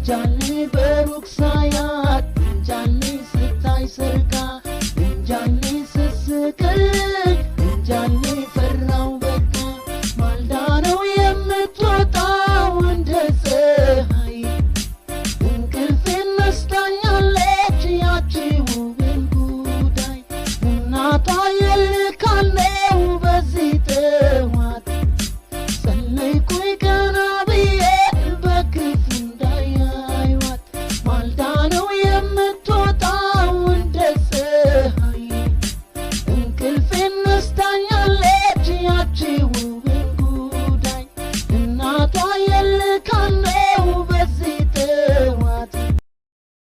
እንጃልኝ በሩቅ ሳያት እንጃልኝ ስታይ ሰርካ እንጃልኝ ስስቅኝ እንጃልኝ ፈራው በቃ ማልዳ ነው የምትወጣው እንደ ፀሐይ እንቅልፌን ነስታኛለች ያቺ ውብ ጉዳይ እናቷ